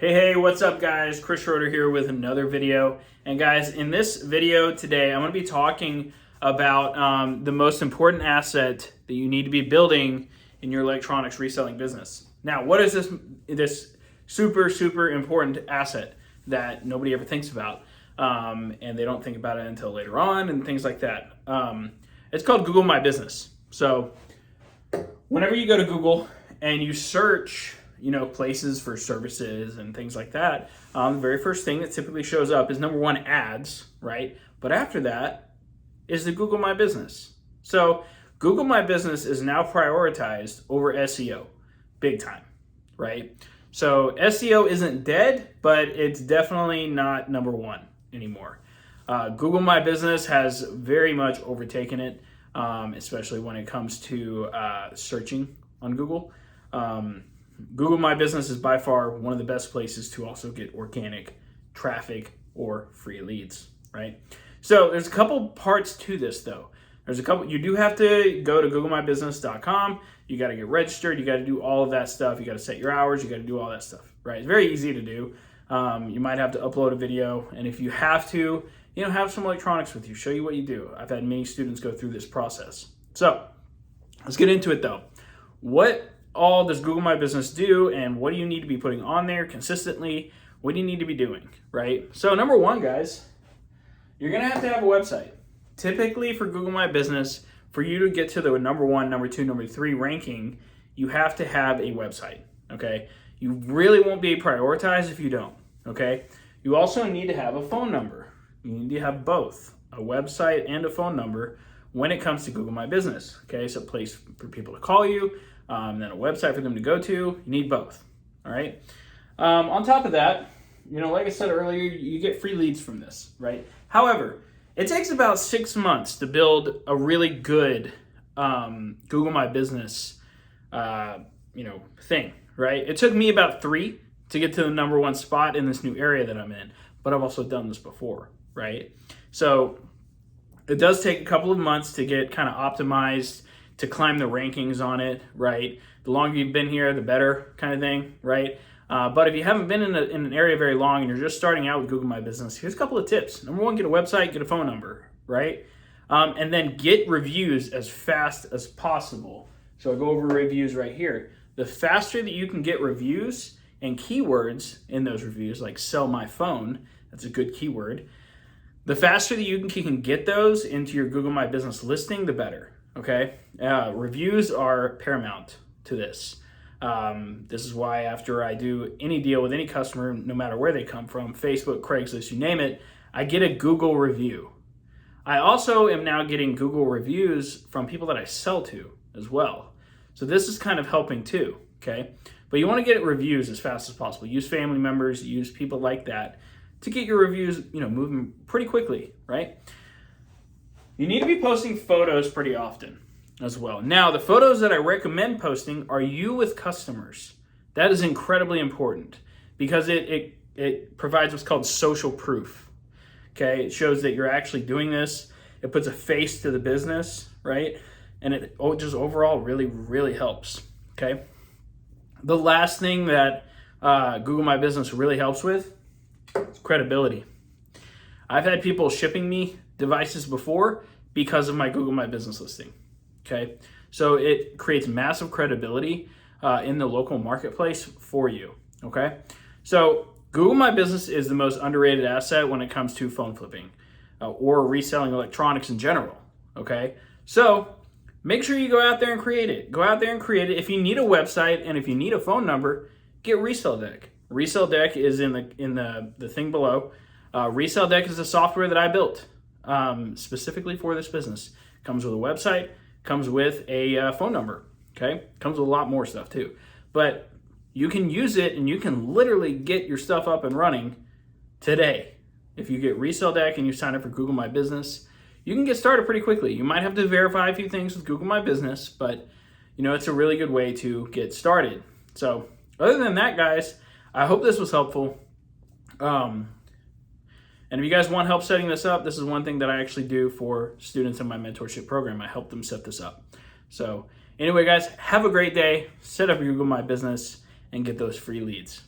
Hey, what's up guys? Chris Schroeder here with another video. And guys, in this video today, I'm going to be talking about the most important asset that you need to be building in your electronics reselling business. Now, what is this super important asset that nobody ever thinks about? And they don't think about it until later on and things like that. It's called Google My Business. So whenever you go to Google and you search places for services and things like that, the very first thing that typically shows up is number one, ads, right? But after that is the Google My Business. So Google My Business is now prioritized over SEO, big time, right? So SEO isn't dead, but it's definitely not number one anymore. Google My Business has very much overtaken it, especially when it comes to searching on Google. Google My Business is by far one of the best places to also get organic traffic or free leads, right? So there's a couple parts to this though. You do have to go to googlemybusiness.com. You got to get registered. You got to do all of that stuff. You got to set your hours. You got to do all that stuff, right? It's very easy to do. You might have to upload a video. And if you have to, have some electronics with you, show you what you do. I've had many students go through this process. So let's get into it though. What all does Google My Business do, and what do you need to be putting on there consistently? What do you need to be doing, right? So number one, guys, you're going to have a website. Typically for Google My Business, for you to get to the number one, number two, number three ranking, you have to have a website, okay? You really won't be prioritized if you don't, okay? You also need to have a phone number. You need to have both, a website and a phone number when it comes to Google My Business, okay? So a place for people to call you, then a website for them to go to. You need both, all right? On top of that, like I said earlier, you get free leads from this, right? However, it takes about 6 months to build a really good Google My Business, thing, right? It took me about 3 to get to the number one spot in this new area that I'm in, but I've also done this before, right? So it does take a couple of months to get kind of optimized, to climb the rankings on it, right? The longer you've been here, the better kind of thing, right? But if you haven't been in an area very long and you're just starting out with Google My Business, here's a couple of tips. Number one, get a website, get a phone number, right? And then get reviews as fast as possible. So I go over reviews right here. The faster that you can get reviews and keywords in those reviews, like sell my phone, that's a good keyword. The faster that you can get those into your Google My Business listing, the better. Okay, reviews are paramount to this. This is why after I do any deal with any customer, no matter where they come from, Facebook, Craigslist, you name it, I get a Google review. I also am now getting Google reviews from people that I sell to as well. So this is kind of helping too, okay? But you want to get reviews as fast as possible. Use family members, use people like that to get your reviews, moving pretty quickly, right? You need to be posting photos pretty often as well. Now, the photos that I recommend posting are you with customers. That is incredibly important because it provides what's called social proof. Okay, it shows that you're actually doing this. It puts a face to the business, right? And it just overall really helps. Okay. The last thing that Google My Business really helps with is credibility. I've had people shipping me devices before because of my Google My Business listing, okay? So it creates massive credibility in the local marketplace for you, okay? So Google My Business is the most underrated asset when it comes to phone flipping or reselling electronics in general, okay? So make sure you go out there and create it. Go out there and create it. If you need a website and if you need a phone number, get Resell Deck. Resell Deck is in the thing below. Resell Deck is the software that I built specifically for this business. Comes with a website, comes with a phone number, okay? Comes with a lot more stuff too. But you can use it and you can literally get your stuff up and running today. If you get Resell Deck and you sign up for Google My Business, you can get started pretty quickly. You might have to verify a few things with Google My Business, but it's a really good way to get started. So other than that, guys, I hope this was helpful. And if you guys want help setting this up, this is one thing that I actually do for students in my mentorship program. I help them set this up. So anyway, guys, have a great day. Set up your Google My Business and get those free leads.